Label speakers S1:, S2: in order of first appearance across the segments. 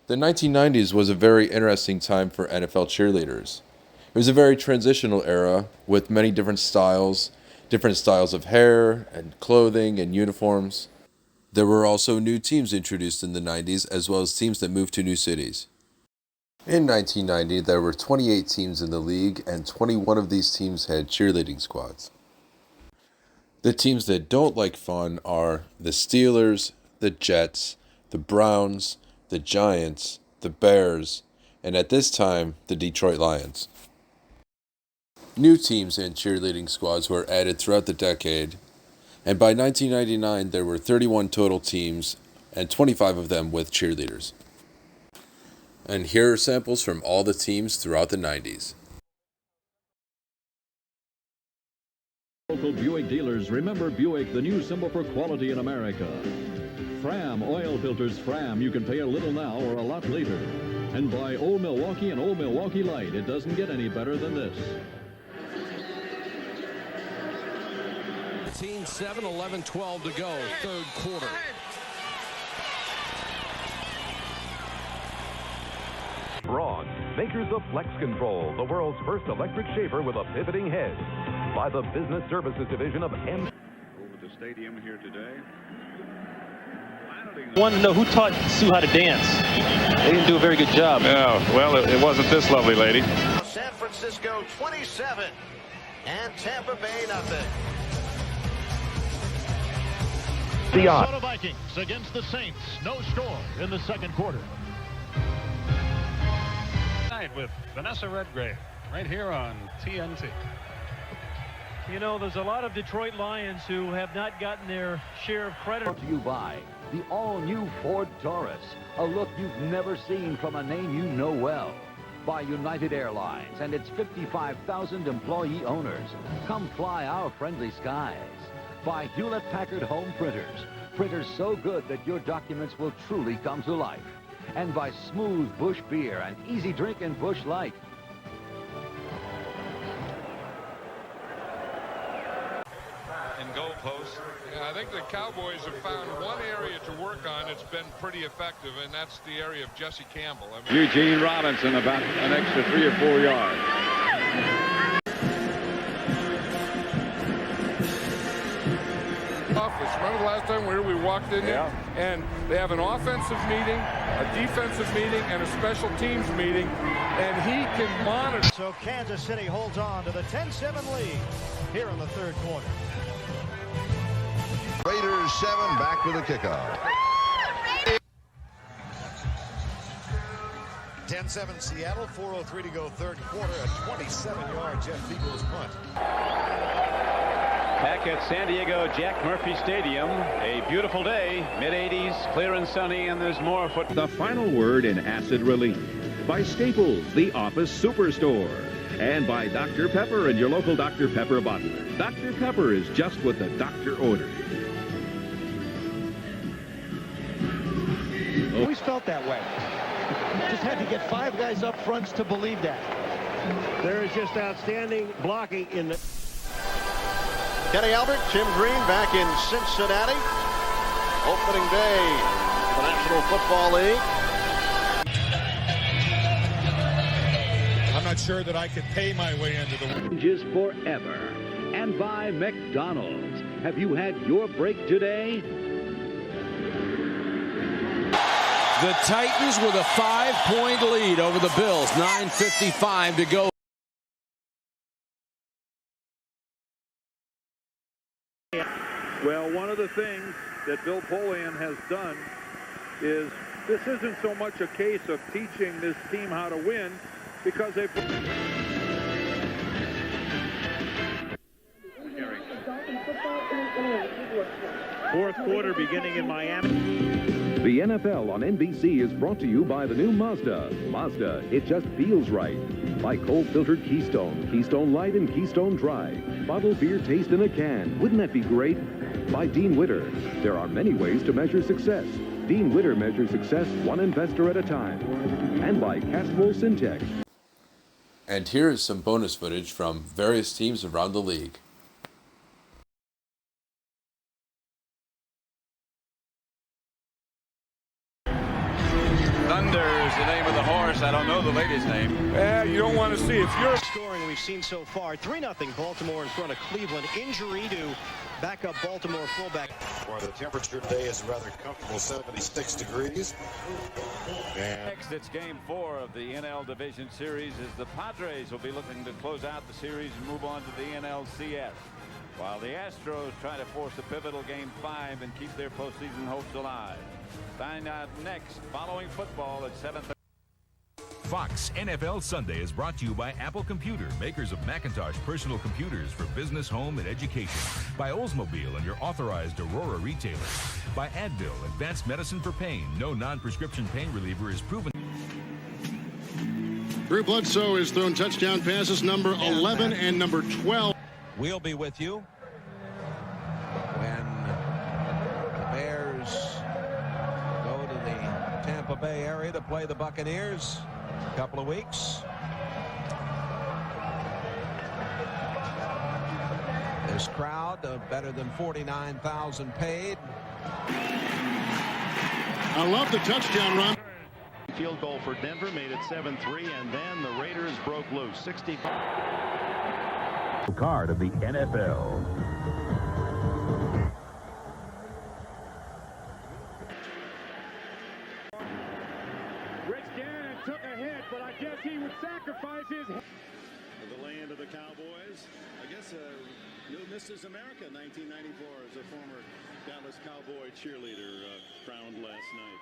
S1: The 1990s was a very interesting time for NFL cheerleaders. It was a very transitional era with many different styles of hair and clothing and uniforms. There were also new teams introduced in the 90s as well as teams that moved to new cities. In 1990, there were 28 teams in the league and 21 of these teams had cheerleading squads. The teams that don't like fun are the Steelers, the Jets, the Browns, the Giants, the Bears, and at this time, the Detroit Lions. New teams and cheerleading squads were added throughout the decade, and by 1999 there were 31 total teams and 25 of them with cheerleaders. And here are samples from all the teams throughout the 90s.
S2: Local Buick dealers, remember Buick, the new symbol for quality in America. Fram oil filters. Fram, you can pay a little now or a lot later. And buy Old Milwaukee and Old Milwaukee Light. It doesn't get any better than this.
S3: 7, 11, 12 to go, third quarter.
S4: Braun, makers of Flex Control, the world's first electric shaver with a pivoting head. By the Business Services Division of M.
S5: Over the stadium here today.
S6: I want to know who taught Sue how to dance. They didn't do a very good job.
S5: Yeah, well, it wasn't this lovely lady.
S7: San Francisco 27 and Tampa Bay nothing.
S8: Minnesota Vikings against the Saints. No score in the second quarter.
S9: Tonight with Vanessa Redgrave right here on TNT.
S10: You know, there's a lot of Detroit Lions who have not gotten their share of credit.
S11: Brought to you by the all-new Ford Taurus, a look you've never seen from a name you know well. By United Airlines and its 55,000 employee owners. Come fly our friendly skies. By Hewlett-Packard Home Printers. Printers so good that your documents will truly come to life. And by Smooth Bush Beer, an easy drink in Bush Light.
S12: And goalposts. Yeah, I think the Cowboys have found one area to work on that's been pretty effective, and that's the area of Jesse Campbell.
S5: Eugene Robinson about an extra 3 or 4 yards.
S12: Remember the last time we walked in there? And they have an offensive meeting, a defensive meeting, and a special teams meeting, and he can monitor.
S8: So Kansas City holds on to the 10-7 lead here in the third quarter.
S13: Raiders 7 back with a kickoff.
S8: 10-7 Seattle, 4:03 to go third quarter, a 27-yard Jeff Beagles punt.
S9: Back at San Diego Jack Murphy Stadium, a beautiful day, mid-80s, clear and sunny, and there's more foot.
S2: The final word in acid relief. By Staples, the office superstore. And by Dr. Pepper and your local Dr. Pepper bottler. Dr. Pepper is just what the doctor ordered.
S8: Always felt that way. Just had to get 5 guys up front to believe that. There is just outstanding blocking in the...
S7: Kenny Albert, Jim Green back in Cincinnati. Opening day of the National Football League.
S14: I'm not sure that I could pay my way into the...
S2: Changes forever. And by McDonald's. Have you had your break today?
S3: The Titans with a 5-point lead over the Bills. 9:55 to go.
S5: Well, one of the things that Bill Polian has done is this isn't so much a case of teaching this team how to win because they...
S6: Fourth quarter beginning in Miami.
S2: The NFL on NBC is brought to you by the new Mazda. Mazda, it just feels right. By cold-filtered Keystone, Keystone Light and Keystone Dry. Bottled beer taste in a can. Wouldn't that be great? By Dean Witter. There are many ways to measure success. Dean Witter measures success one investor at a time. And by Castrol Syntex.
S1: And here is some bonus footage from various teams around the league.
S9: Thunder is the name of the horse. I don't know the lady's name.
S12: You don't want to see if you're
S8: scoring we've seen so far. 3-0 Baltimore in front of Cleveland. Injury to backup Baltimore fullback.
S15: Well, the temperature today is rather comfortable, 76 degrees.
S9: Next, it's game 4 of the NL Division Series as the Padres will be looking to close out the series and move on to the NLCS. While the Astros try to force a pivotal game 5 and keep their postseason hopes alive. Find out next following football at 7:30.
S16: Fox NFL Sunday is brought to you by Apple Computer, makers of Macintosh personal computers for business, home, and education. By Oldsmobile and your authorized Aurora retailer. By Advil, advanced medicine for pain. No non-prescription pain reliever is proven.
S17: Drew Bledsoe has thrown touchdown passes number 11 and number 12.
S18: We'll be with you when the Bears go to the Tampa Bay area to play the Buccaneers. A couple of weeks. This crowd of better than 49,000 paid.
S17: I love the touchdown run.
S8: Field goal for Denver made it 7-3, and then the Raiders broke loose. 65.
S19: Card of the NFL.
S20: Took a hit, but I guess he would sacrifice his head.
S21: The land of the Cowboys. I guess new Mrs. America 1994 as a former Dallas Cowboy cheerleader crowned last night.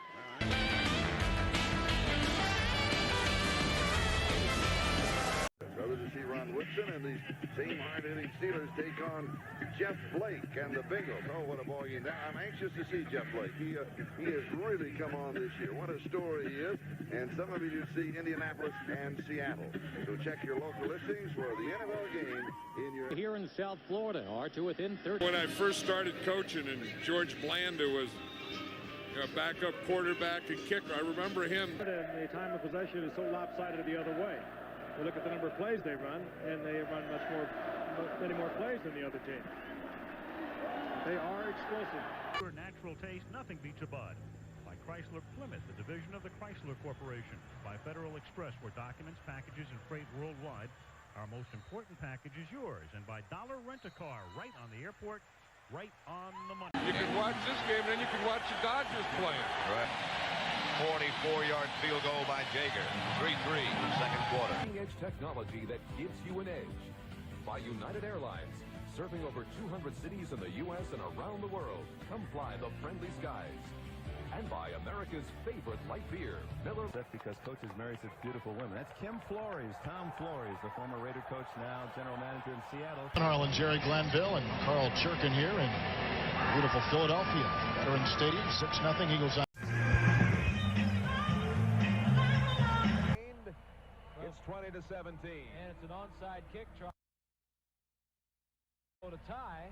S22: Other to see Ron Woodson and these same hard-hitting Steelers take on Jeff Blake and the Bengals. Oh, what a ball game. I'm anxious to see Jeff Blake. He has really come on this year. What a story he is. And some of you see Indianapolis and Seattle. So check your local listings for the NFL game in your...
S23: Here in South Florida, R2 within 30.
S12: When I first started coaching and George Blanda was a backup quarterback and kicker, I remember him.
S10: The time of possession is so lopsided the other way. You look at the number of plays they run, and they run many more plays than the other team. They are explosive.
S24: For natural taste, nothing beats a Bud. By Chrysler Plymouth, the division of the Chrysler Corporation. By Federal Express, where documents, packages, and freight worldwide. Our most important package is yours. And by Dollar Rent-A-Car, right on the airport, right on the money.
S12: You can watch this game, and then you can watch the Dodgers playing.
S7: Right. 44-yard field goal by Jager. 3-3 second quarter.
S25: Cutting-edge technology that gives you an edge. By United Airlines, serving over 200 cities in the U.S. and around the world. Come fly the friendly skies. And by America's favorite light beer, Miller.
S26: That's because Coach is married to beautiful women. That's Kim Flores, Tom Flores, the former Raider coach, now general manager in Seattle.
S17: Harlan, Jerry Glanville, and Carl Churkin here in beautiful Philadelphia. Veterans Stadium, 6-0 Eagles on.
S18: It's 20-17.
S27: And it's an onside kick. To tie.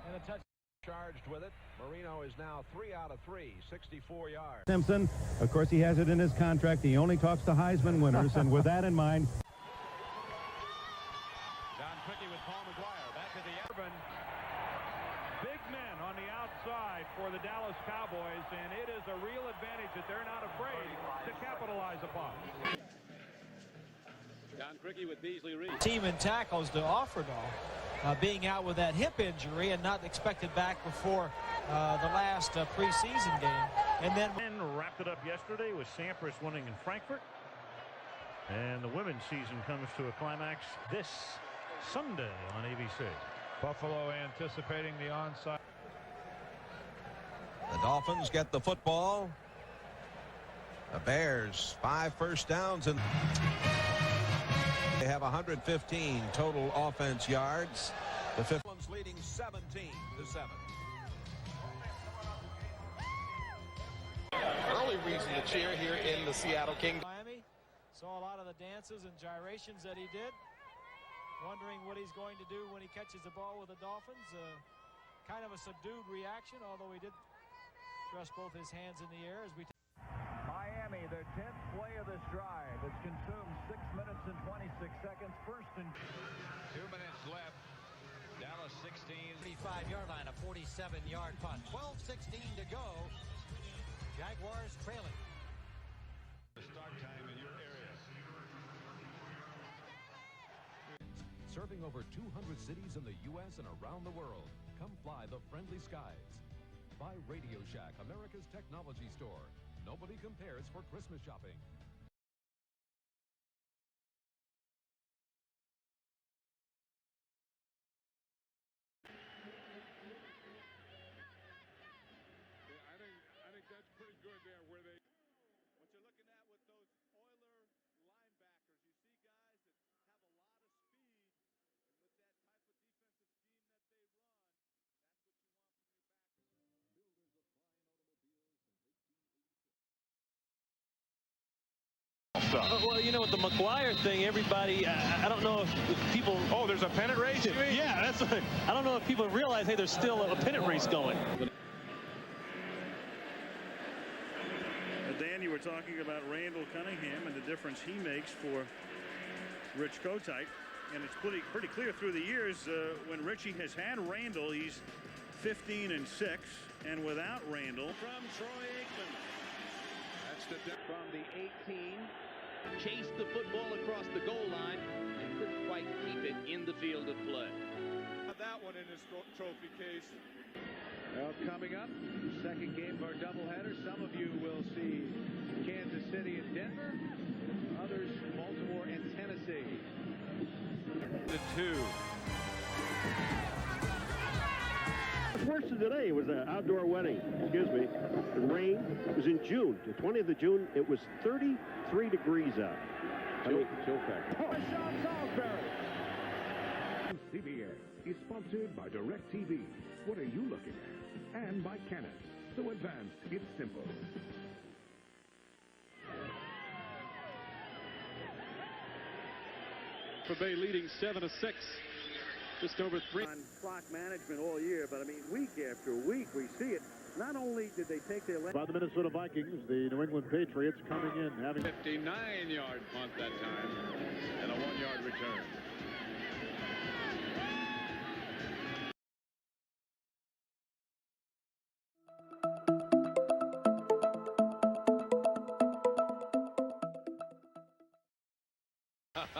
S27: And a touch.
S18: Charged with it. Marino is now 3 out of 3, 64 yards.
S26: Simpson, of course, he has it in his contract. He only talks to Heisman winners, and with that in mind.
S10: John Quickey with Paul McGuire. Back to the Urban. Big men on the outside for the Dallas Cowboys, and it is a real advantage that they're not afraid to capitalize upon.
S9: John Quickey with Beasley Reed.
S27: Team in tackles to Offerdahl. Being out with that hip injury and not expected back before the last preseason game. And then
S24: wrapped it up yesterday with Sampras winning in Frankfurt. And the women's season comes to a climax this Sunday on ABC.
S28: Buffalo anticipating the onside.
S18: The Dolphins get the football. The Bears 5 first downs and they have 115 total offense yards. The fifth one's leading 17-7.
S29: Early reason to cheer here in the Seattle Kingdom.
S27: Miami saw a lot of the dances and gyrations that he did. Wondering what he's going to do when he catches the ball with the Dolphins. Kind of a subdued reaction, although he did thrust both his hands in the air as we.
S30: Miami, their 10th play of this drive. It's consumed 6 minutes and 26 seconds. First and
S9: 2 minutes left. Dallas 16.
S27: 35-yard line, a 47-yard punt. 12-16 to go. Jaguars trailing.
S25: serving over 200 cities in the U.S. and around the world. Come fly the friendly skies. By Radio Shack, America's technology store. Nobody compares for Christmas shopping.
S12: I think that's pretty good there where they...
S10: What you're looking at with those Oiler linebackers, you see guys that have a lot of speed, and with that type of defensive scheme that they run, that's what you want from your backers.
S25: Builders of fine automobiles since 1886.
S8: Well, you know, with the McGuire thing, everybody, I don't know if people...
S28: Oh, there's a pennant race, you mean?
S8: Yeah, that's I don't know if people realize, hey, there's still a pennant race going.
S21: Dan, you were talking about Randall Cunningham and the difference he makes for Rich Kotite. And it's pretty clear through the years when Richie has had Randall, he's 15-6. And without Randall...
S10: From Troy Aikman.
S21: That's the
S10: from the 18. Chased the football across the goal line and couldn't quite keep it in the field of play.
S21: That one in his trophy case.
S10: Well, coming up, second game of our doubleheader. Some of you will see Kansas City and Denver. Others, Baltimore and Tennessee.
S9: The 2.
S8: Worse than today. It was an outdoor wedding. Excuse me. The rain. It was in June. The 20th of June. It was 33 degrees out. Chill factor.
S20: CBS is sponsored by DirecTV. What are you looking at? And by Canon. So advanced, it's simple.
S10: For Bay leading 7-6. Just over 3.
S8: On clock management all year, but I mean, week after week, we see it. Not only did they take their... By the Minnesota Vikings, the New England Patriots coming in, having...
S10: 59-yard punt that time, and a 1-yard return.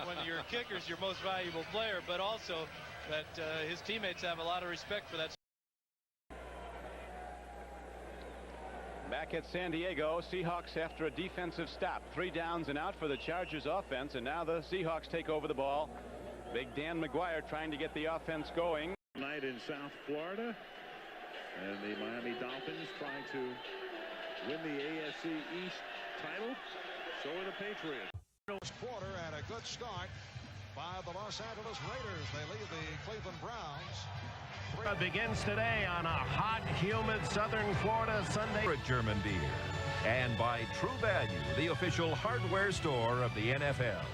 S27: When your kicker's your most valuable player, but also that his teammates have a lot of respect for that.
S9: Back at San Diego, Seahawks after a defensive stop. 3 downs and out for the Chargers offense, and now the Seahawks take over the ball. Big Dan McGuire trying to get the offense going.
S21: Night in South Florida, and the Miami Dolphins trying to win the AFC East title. So are the Patriots.
S17: Quarter and a good start by the Los Angeles Raiders. They lead the Cleveland Browns.
S8: Begins today on a hot, humid southern Florida Sunday.
S16: German beer. And by True Value, the official hardware store of the NFL.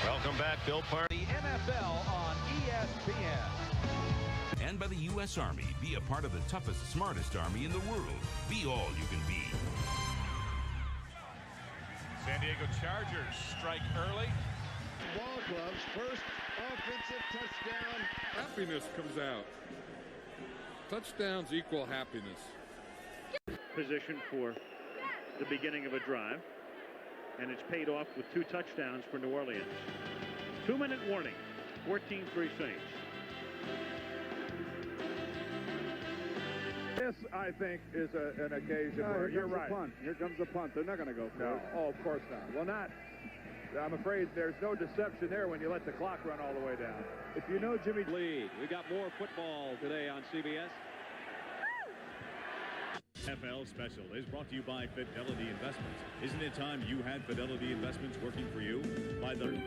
S8: Welcome back, Bill Party.
S10: The NFL on ESPN.
S16: And by the U.S. Army. Be a part of the toughest, smartest Army in the world. Be all you can be.
S28: San Diego Chargers strike early.
S21: Ball club's first offensive touchdown.
S12: Happiness comes out. Touchdowns equal happiness.
S21: Position for the beginning of a drive, and it's paid off with 2 touchdowns for New Orleans. 2-minute warning. 14-3 Saints.
S20: This, I think, is an occasion where you're right. Here comes the punt. They're not going to go for it. Oh, of course not. Well, not. I'm afraid there's no deception there when you let the clock run all the way down. If you know Jimmy
S10: Lead. We got more football today on CBS.
S1: NFL Special is brought to you by Fidelity Investments. Isn't it time you had Fidelity Investments working for you? By the...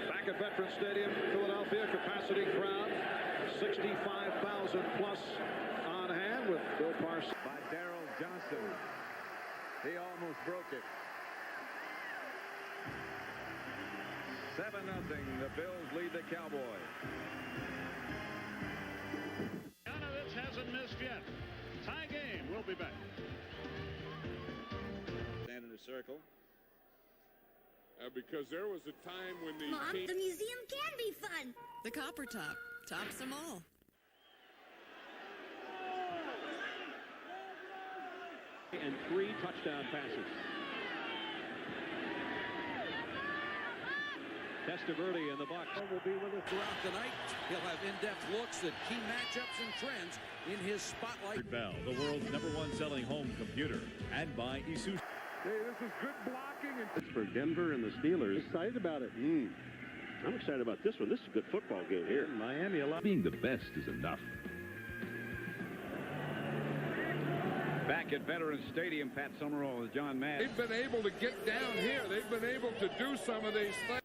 S10: Back at Veterans Stadium, Philadelphia, capacity crowd, 65,000 plus on hand with Bill Parsons. By Darrell Johnson. He almost broke it. 7-0. The Bills lead the Cowboys.
S21: Yanovich hasn't missed yet. Tie game. We'll be back. Stand in a circle.
S12: Because there was a time when the...
S2: Mom, the museum can be fun. The Copper Top tops them all.
S10: And 3 touchdown passes.
S3: Testaverde in the box will be with us throughout the night. He'll have in-depth looks at key matchups and trends in his spotlight.
S1: Bell, the world's #1 selling home computer, and by Isuzu.
S20: Hey, this is good blocking.
S8: It's for Denver and the Steelers. Excited about it. I'm excited about this one. This is a good football game here.
S3: Miami
S16: Being the best is enough.
S9: Back at Veterans Stadium, Pat Summerall with John Madden.
S12: They've been able to get down here. They've been able to do some of these things.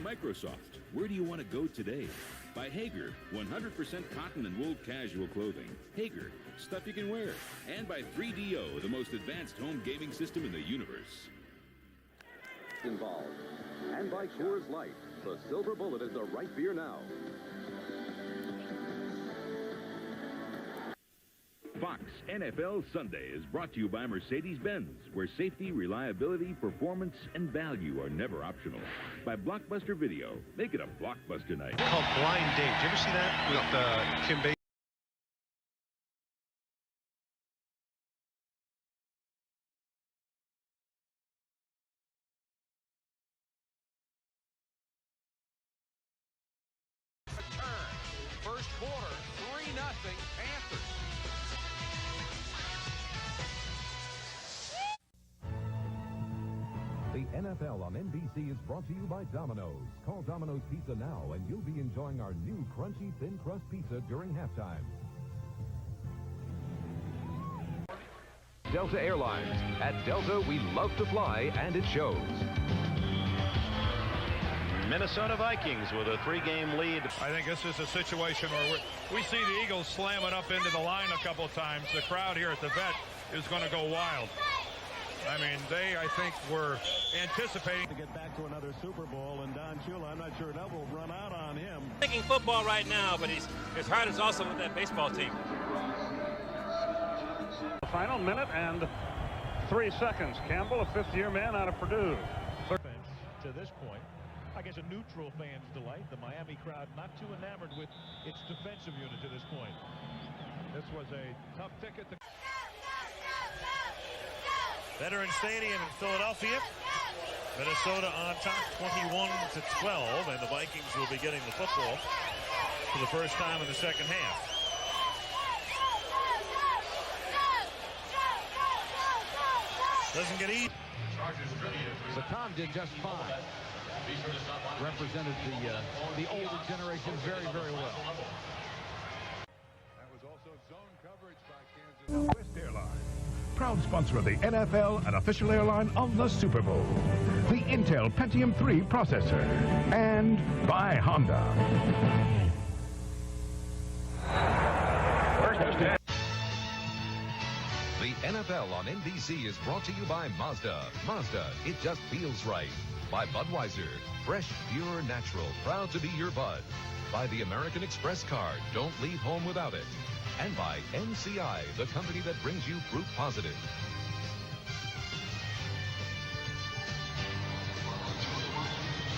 S16: Microsoft, where do you want to go today? By Hager, 100% cotton and wool casual clothing. Hager, stuff you can wear. And by 3DO, the most advanced home gaming system in the universe.
S25: Involved. And by Coors Light, the Silver Bullet is the right beer now.
S16: Fox NFL Sunday is brought to you by Mercedes-Benz, where safety, reliability, performance, and value are never optional. By Blockbuster Video, make it a blockbuster night.
S7: Called Blind Date. Did you ever see that with Kim Basinger?
S3: First quarter, 3-0 Panthers.
S25: The NFL on NBC is brought to you by Domino's. Call Domino's Pizza now and you'll be enjoying our new crunchy thin crust pizza during halftime. Delta Airlines. At Delta, we love to fly, and it shows.
S7: Minnesota Vikings with a 3-game lead.
S10: I think this is a situation where we see the Eagles slam it up into the line a couple times. The crowd here at the Vet is going to go wild. I mean, they, I think, were anticipating
S30: to get back to another Super Bowl, and Don Shula, I'm not sure that will run out on him.
S4: Thinking football right now, but his heart is also with that baseball team.
S10: the final minute and 3 seconds. Campbell, a fifth-year man out of Purdue.
S24: To this point, I guess a neutral fan's delight. The Miami crowd not too enamored with its defensive unit to this point.
S10: This was a tough ticket to...
S24: Veterans Stadium in Philadelphia. Minnesota on top 21-12, and the Vikings will be getting the football for the first time in the second half. Doesn't get easy.
S5: So Tom did just fine. Represented the older generation very, very well.
S10: That was also zone coverage by Kansas West Airlines.
S6: Proud sponsor of the NFL and official airline of the Super Bowl. The Intel Pentium 3 processor. And by Honda.
S25: The NFL on NBC is brought to you by Mazda. Mazda, it just feels right. By Budweiser, fresh, pure, natural, proud to be your bud. By the American Express card, don't leave home without it. And by NCI, the company that brings you proof positive.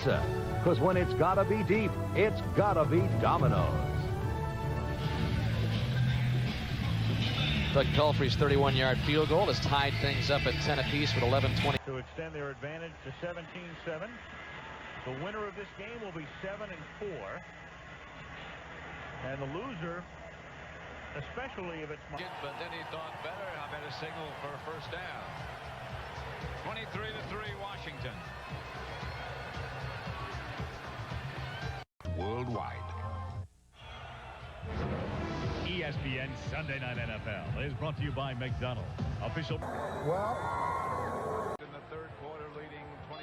S5: Because when it's gotta be deep, it's gotta be Domino's.
S11: Doug Pelfrey's 31-yard field goal has tied things up at 10 apiece with 11:20.
S24: To extend their advantage to 17-7. The winner of this game will be 7-4. And the loser, especially if it's...
S9: But then he thought better. I made a signal for a first down. 23-3 Washington.
S6: Worldwide.
S24: ESPN Sunday Night NFL is brought to you by McDonald's. Official...
S10: Well...
S9: In the third quarter, leading 27-7.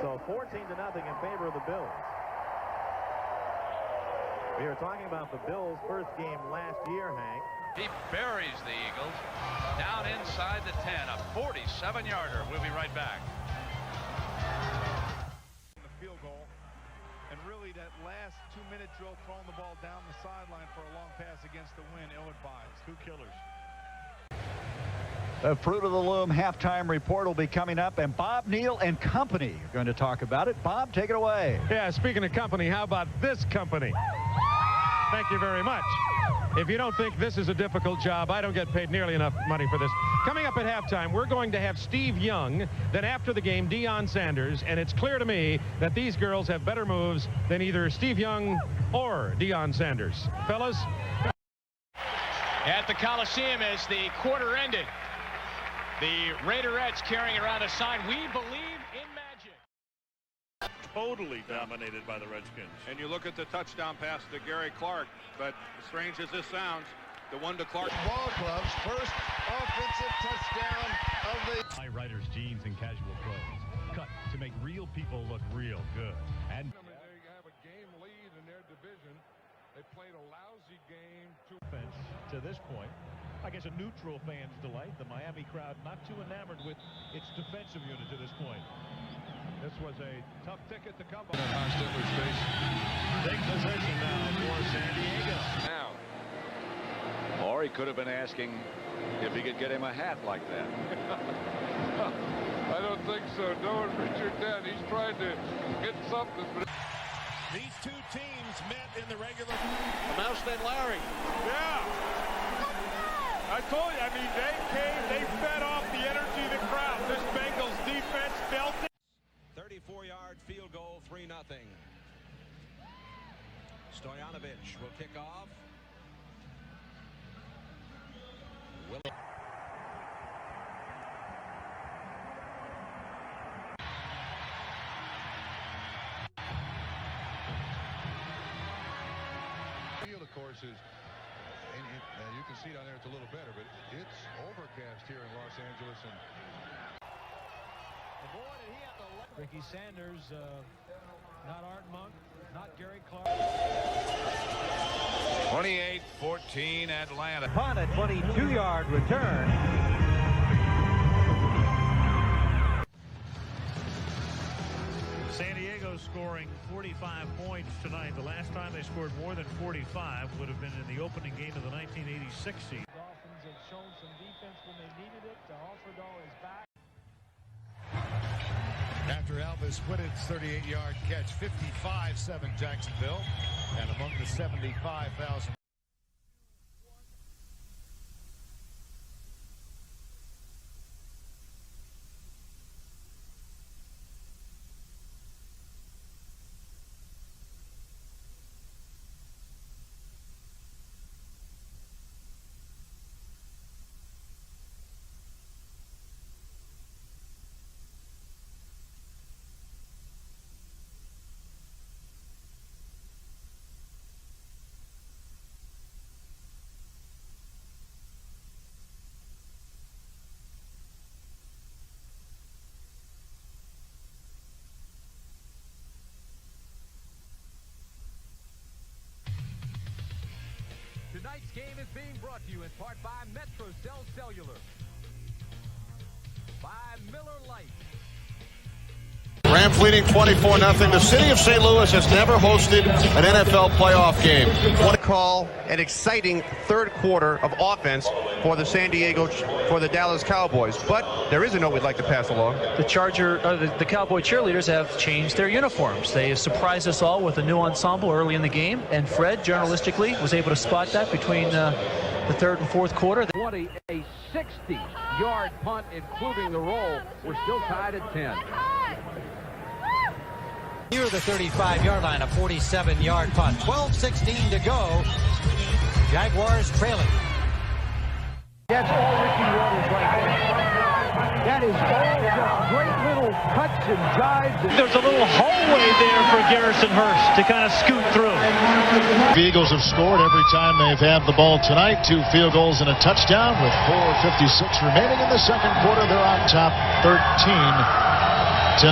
S30: So 14-0 in favor of the Bills. We were talking about the Bills' first game last year, Hank.
S13: He buries the Eagles down inside the 10, a 47-yarder. We'll be right back.
S20: The field goal, and really that last 2-minute drill throwing the ball down the sideline for a long pass against the wind, ill-advised.
S24: 2 killers.
S30: The Fruit of the Loom halftime report will be coming up, and Bob Neal and company are going to talk about it. Bob, take it away.
S10: Yeah, speaking of company, how about this company? Thank you very much.
S24: If you don't think this is a difficult job, I don't get paid nearly enough money for this. Coming up at halftime, we're going to have Steve Young, then after the game, Deion Sanders, and it's clear to me that these girls have better moves than either Steve Young or Deion Sanders. Fellas?
S14: At the Coliseum as the quarter ended, the Raiderettes carrying around a sign, "We believe in magic."
S21: Totally dominated by the Redskins.
S10: And you look at the touchdown pass to Gary Clark, but as strange as this sounds, the one to Clark.
S15: Ball club's first offensive touchdown of the...
S24: High riders, jeans, and casual clothes. Cut to make real people look real good. And
S12: they have a game lead in their division. They played a lousy game
S24: to this point. I guess a neutral fan's delight. The Miami crowd not too enamored with its defensive unit to this point.
S10: This was a tough ticket to come by.
S24: Big position now for San Diego.
S9: Now. Or he could have been asking if he could get him a hat like that.
S12: I don't think so. Knowing Richard Dent, he's trying to get something. But
S10: these two teams met in the regular.
S7: The Mouseman Larry.
S10: Yeah. I told you, I mean, they fed off the energy of the crowd. This Bengals defense felt it. 34-yard field goal, 3-0. Stoyanovich will kick off.
S5: Field, of course, is, and you can see down there it's a little better, but it's overcast here in Los Angeles. And
S30: Ricky Sanders, not Art Monk, not Gary Clark.
S9: 28-14 Atlanta.
S30: Punt, a 22-yard return.
S24: San Diego scoring 45 points tonight. The last time they scored more than 45 would have been in the opening game of the 1986 season.
S30: Dolphins have shown some defense when they needed it. Alfredo is back.
S5: after Alvis Whittett's 38-yard catch, 55-7 Jacksonville, and among the 75,000.
S25: Tonight's game is being brought to you in part by MetroCell Cellular, by Miller Lite.
S7: Rams leading 24-0. The city of St. Louis has never hosted an NFL playoff game.
S17: Want to call an exciting third quarter of offense for the Dallas Cowboys, but there is a note we'd like to pass along.
S18: The Cowboy cheerleaders have changed their uniforms. They surprised us all with a new ensemble early in the game, and Fred, journalistically, was able to spot that between the third and fourth quarter.
S3: 20, a 60-yard punt, including the roll. We're still tied at 10.
S30: Near the 35-yard line, a 47-yard punt. 12:16 to go. Jaguars trailing. That's all Ricky Waters right there. That is all just great little cuts and jives.
S24: There's a little hallway there for Garrison Hurst to kind of scoot through.
S19: The Eagles have scored every time they've had the ball tonight. 2 field goals and a touchdown with 4:56 remaining in the second quarter. They're on top 13-0. Good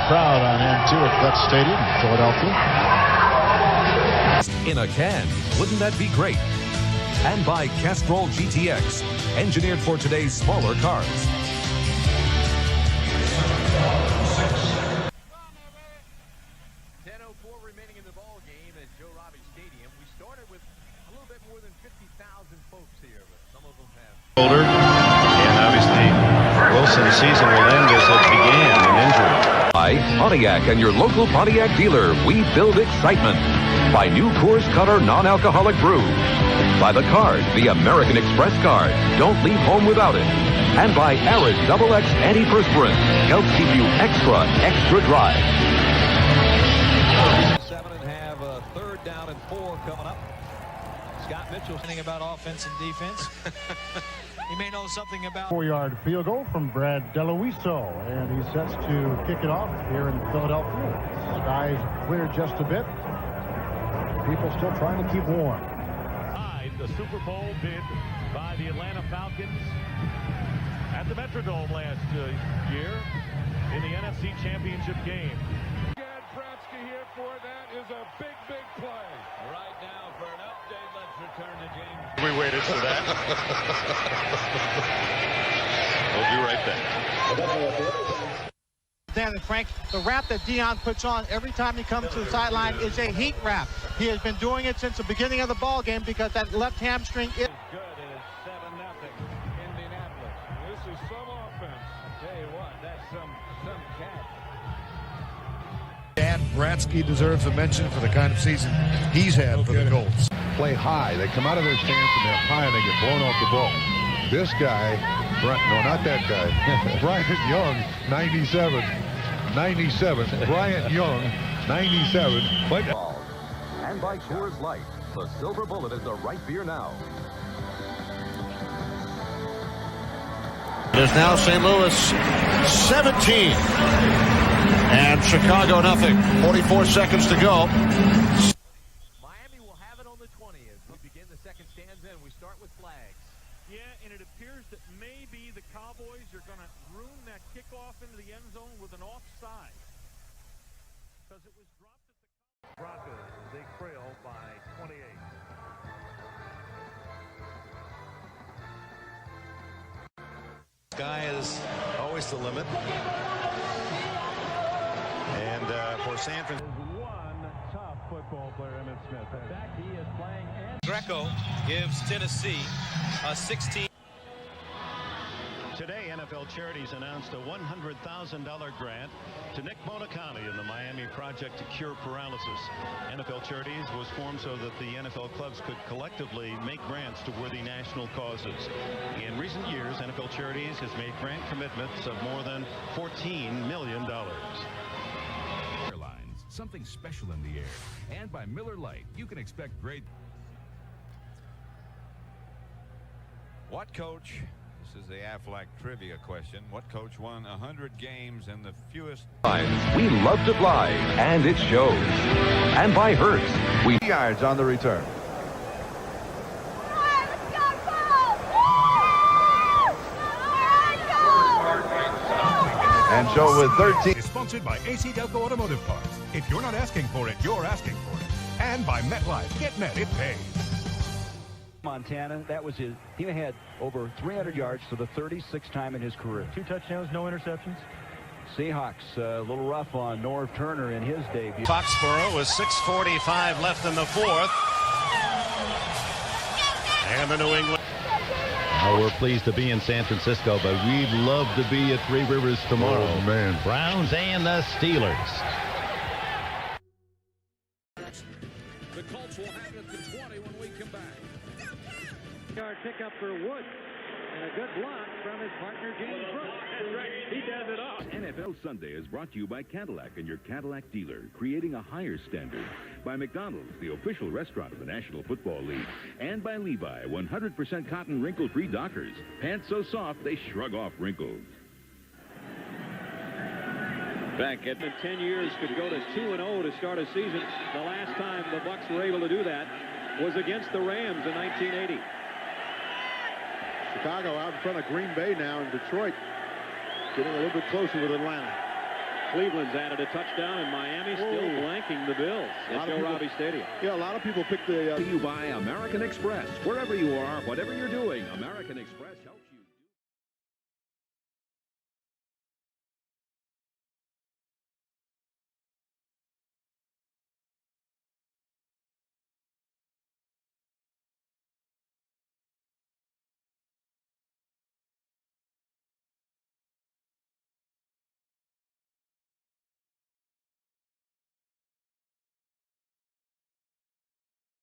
S19: crowd on hand, too, at Vet Stadium in Philadelphia.
S16: In a can, wouldn't that be great? And by Castrol GTX, engineered for today's smaller cars.
S3: 10:04 remaining in the ball game at Joe Robbie Stadium. We started with a little bit more than 50,000 folks here, but some of them have.
S22: Shoulder, and obviously Wilson's season will end as it began, an injury.
S25: By Pontiac and your local Pontiac dealer, we build excitement. By new Coors Color non-alcoholic brew. By the card, the American Express card. Don't leave home without it. And by Arid XX antiperspirant. Helps keep you extra dry.
S14: 7 and have a 3rd down and 4 coming up. Scott Mitchell saying about offense and defense. He may know something about
S1: 4-yard field goal from Brad DeLuiso, and he's set to kick it off here in Philadelphia. Skies clear just a bit. People still trying to keep warm.
S24: The Super Bowl bid by the Atlanta Falcons at the Metrodome last year in the NFC Championship game.
S12: Bratsky here for that is a big play.
S9: Right now for an update, let's return to James.
S2: We waited for that. We'll be right back.
S30: Dan and Frank, the wrap that Dion puts on every time he comes to the sideline is a heat wrap. He has been doing it since the beginning of the ball game because that left hamstring is
S9: good. It is 7-0 Indianapolis.
S12: This is some offense.
S9: I tell you what, that's some cat.
S1: Dan Bratsky deserves a mention for the kind of season he's had for the Colts.
S4: Play high. They come out of their stance and they're high and they get blown off the ball. This guy, no, not that guy. Bryant Young, 97. Bryant Young, 97.
S25: And by Coors Light, the Silver Bullet is the right beer now.
S7: It is now St. Louis 17 and Chicago nothing. 44 seconds to go.
S3: Miami will have it on the 20 as we begin the second stanza, and we start with flags.
S24: Yeah, and it appears that maybe the Cowboys are going to ruin that kickoff into the end zone with an offside. Because it was dropped at the Broncos as they trail by 28.
S8: Sky is always the limit. And for San Francisco.
S24: One tough football player, Emmitt Smith. In fact, he is playing.
S22: Greco gives Tennessee a 16.
S8: Today, NFL Charities announced a $100,000 grant to Nick Bonacani in the Miami Project to Cure Paralysis. NFL Charities was formed so that the NFL clubs could collectively make grants to worthy national causes. In recent years, NFL Charities has made grant commitments of more than $14 million.
S16: Airlines, something special in the air. And by Miller Lite, you can expect great.
S9: What coach? This is the Aflac trivia question. What coach won 100 games in the fewest?
S25: We love to fly, and it shows. And by Hertz, we
S4: yards on the return. And so with 13.
S6: Is sponsored by AC Delco Automotive Parts. If you're not asking for it, you're asking for it. And by MetLife. Get Met, it pays.
S23: Montana, that was his. He had over 300 yards for the 36th time in his career.
S24: 2 touchdowns, no interceptions.
S23: Seahawks, a little rough on Norv Turner in his debut.
S8: Foxborough with 6:45 left in the fourth. And the New England.
S26: We're pleased to be in San Francisco, but we'd love to be at Three Rivers tomorrow.
S4: Oh, man.
S26: Browns and the Steelers.
S12: The Colts will have it at the 20 when we come back.
S10: Yard pickup for Wood, and a good block from his partner James Brooks. He does it all.
S27: NFL Sunday is brought to you by Cadillac and your Cadillac dealer, creating a higher standard. By McDonald's, the official restaurant of the National Football League. And by Levi, 100% cotton wrinkle-free Dockers. Pants so soft they shrug off wrinkles.
S10: Back at 10 years could go to 2-0 to start a season. The last time the Bucs were able to do that was against the Rams in 1980.
S20: Chicago out in front of Green Bay now, in Detroit getting a little bit closer with Atlanta.
S10: Cleveland's added a touchdown, and Miami still blanking the Bills at Joe Robbie Stadium.
S20: Yeah, a lot of people pick the...
S27: You buy American Express. Wherever you are, whatever you're doing, American Express helps.